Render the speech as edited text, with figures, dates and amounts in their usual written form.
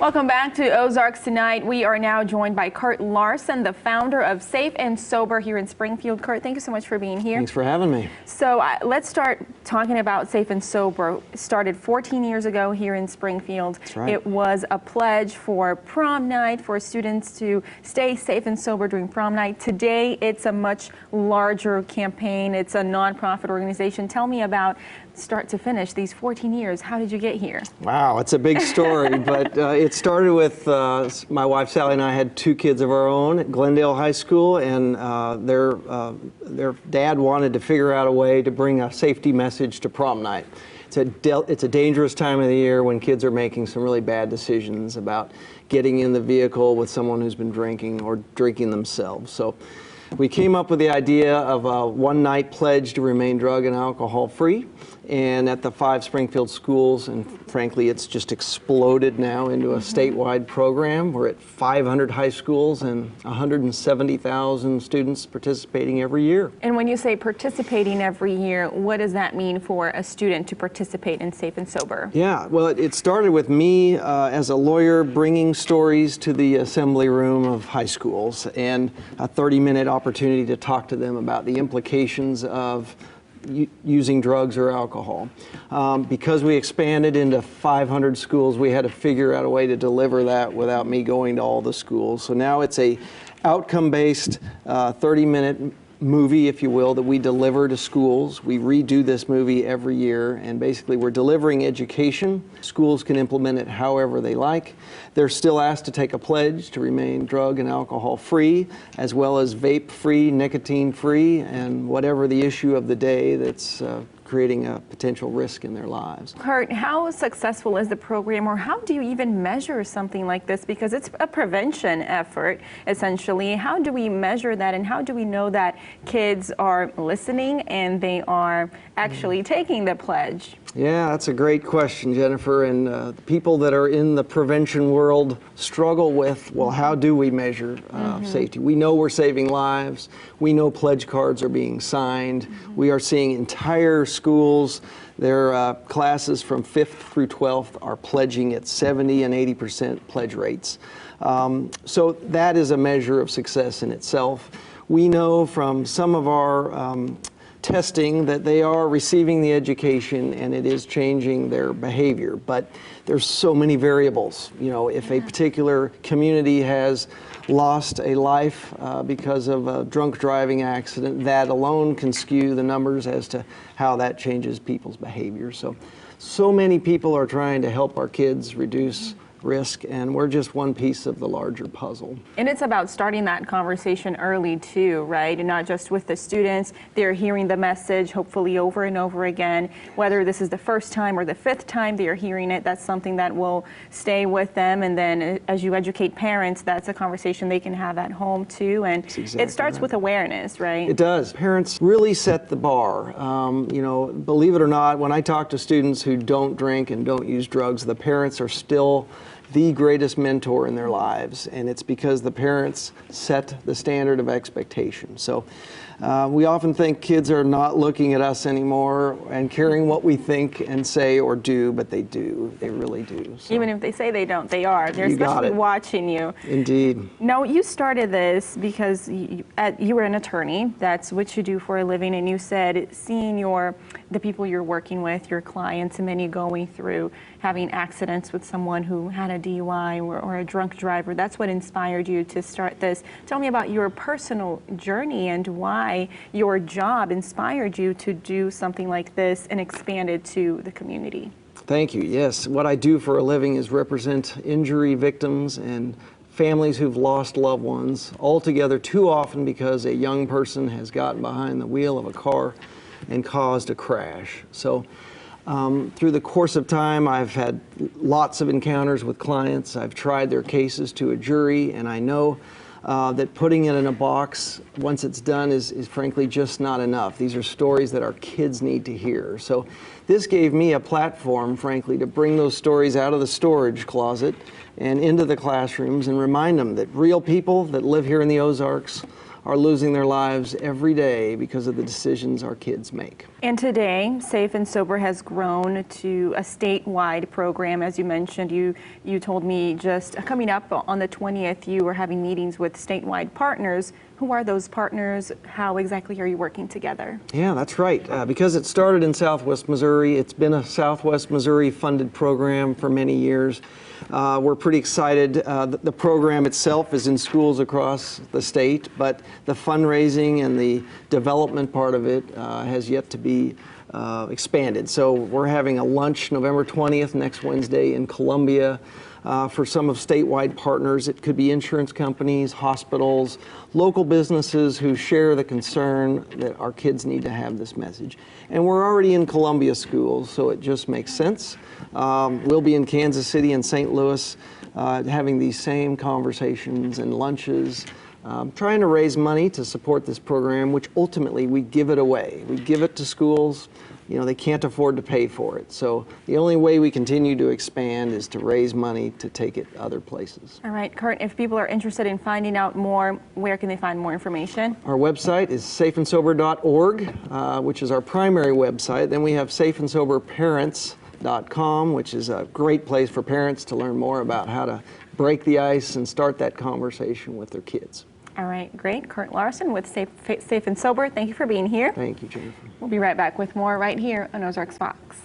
Welcome back to Ozarks Tonight. We are now joined by Kurt Larson, the founder of Safe and Sober here in Springfield. Kurt, thank you so much for being here. Thanks for having me. So let's start talking about Safe and Sober. It started 14 years ago here in Springfield. That's right. It was a pledge for prom night for students to stay safe and sober during prom night. Today, it's a much larger campaign. It's a nonprofit organization. Tell me about start to finish these 14 years. How did you get here? Wow, it's a big story, but it started with my wife Sally and I had two kids of our own at Glendale High School, and their dad wanted to figure out a way to bring a safety message to prom night. It's a dangerous time of the year when kids are making some really bad decisions about getting in the vehicle with someone who's been drinking or drinking themselves. So we came up with the idea of a one-night pledge to remain drug and alcohol free, and at the 5 Springfield schools, and frankly it's just exploded now into a statewide program. We're at 500 high schools and 170,000 students participating every year. And when you say participating every year, what does that mean for a student to participate in Safe and Sober? Yeah, well, it started with me as a lawyer bringing stories to the assembly room of high schools, and a 30-minute opportunity to talk to them about the implications of using drugs or alcohol. Because we expanded into 500 schools, we had to figure out a way to deliver that without me going to all the schools. So now it's a outcome-based 30-minute movie, if you will, that we deliver to schools. We redo this movie every year, and basically we're delivering education. Schools can implement it however they like. They're still asked to take a pledge to remain drug and alcohol free, as well as vape free, nicotine free, and whatever the issue of the day that's creating a potential risk in their lives. Kurt, how successful is the program, or how do you even measure something like this? Because it's a prevention effort, essentially. How do we measure that, and how do we know that kids are listening and they are actually taking the pledge? Yeah, that's a great question, Jennifer. And the people that are in the prevention world struggle with, well, how do we measure safety? We know we're saving lives. We know pledge cards are being signed. We are seeing entire schools, their classes from 5th through 12th are pledging at 70 and 80% pledge rates. So that is a measure of success in itself. We know from some of our testing that they are receiving the education and it is changing their behavior, but there's so many variables. You know, if a particular community has lost a life because of a drunk driving accident, that alone can skew the numbers as to how that changes people's behavior. So many people are trying to help our kids reduce risk, and we're just one piece of the larger puzzle. And it's about starting that conversation early too, right? And not just with the students. They're hearing the message hopefully over and over again. Whether this is the first time or the 5th time they're hearing it, that's something that will stay with them. And then as you educate parents, that's a conversation they can have at home too. And exactly it starts with awareness, right? It does. Parents really set the bar. You know, believe it or not, when I talk to students who don't drink and don't use drugs, the parents are still the greatest mentor in their lives, and it's because the parents set the standard of expectation. So we often think kids are not looking at us anymore and caring what we think and say or do, but they do. They really do. So. Even if they say they don't, they are. They're especially watching you. Indeed. Now, you started this because you were an attorney. That's what you do for a living, and you said seeing the people you're working with, your clients, and many going through having accidents with someone who had a DUI or a drunk driver, that's what inspired you to start this. Tell me about your personal journey and why your job inspired you to do something like this and expand it to the community. Thank you. Yes, what I do for a living is represent injury victims and families who've lost loved ones, altogether too often because a young person has gotten behind the wheel of a car and caused a crash. So through the course of time, I've had lots of encounters with clients. I've tried their cases to a jury, and I know that putting it in a box, once it's done, is frankly just not enough. These are stories that our kids need to hear. So this gave me a platform, frankly, to bring those stories out of the storage closet and into the classrooms and remind them that real people that live here in the Ozarks are losing their lives every day because of the decisions our kids make. And today, Safe and Sober has grown to a statewide program. As you mentioned, you told me just coming up on the 20th, you were having meetings with statewide partners. Who are those partners? How exactly are you working together? Yeah, that's right. Because it started in Southwest Missouri, it's been a Southwest Missouri funded program for many years. We're pretty excited. The program itself is in schools across the state, but the fundraising and the development part of it has yet to be expanded. So we're having a lunch November 20th, next Wednesday, in Columbia. For some of statewide partners. It could be insurance companies, hospitals, local businesses who share the concern that our kids need to have this message. And we're already in Columbia schools, so it just makes sense. We'll be in Kansas City and St. Louis having these same conversations and lunches, trying to raise money to support this program, which ultimately we give it away. We give it to schools. You know, they can't afford to pay for it. So the only way we continue to expand is to raise money to take it other places. All right, Kurt, if people are interested in finding out more, where can they find more information? Our website is safeandsober.org, which is our primary website. Then we have safeandsoberparents.com, which is a great place for parents to learn more about how to break the ice and start that conversation with their kids. All right, great. Kurt Larson with Safe and Sober. Thank you for being here. Thank you, Jennifer. We'll be right back with more right here on Ozarks Fox.